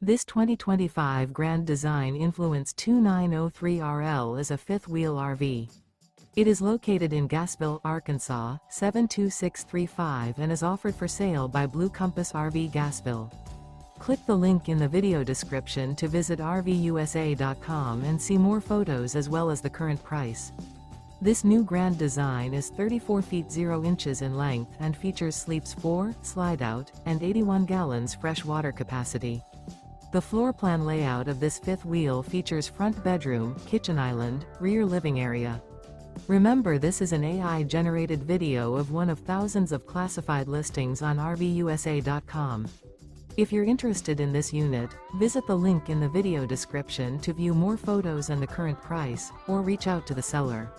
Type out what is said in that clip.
This 2025 Grand Design Influence 2903RL is a fifth-wheel RV. It is located in Gassville, Arkansas, 72635 and is offered for sale by Blue Compass RV Gassville. Click the link in the video description to visit RVUSA.com and see more photos as well as the current price. This new Grand Design is 34 feet 0 inches in length and features sleeps 4, slide-out, and 81 gallons fresh water capacity. The floor plan layout of this fifth wheel features front bedroom, kitchen island, rear living area. Remember, this is an AI-generated video of one of thousands of classified listings on RVUSA.com. If you're interested in this unit, visit the link in the video description to view more photos and the current price, or reach out to the seller.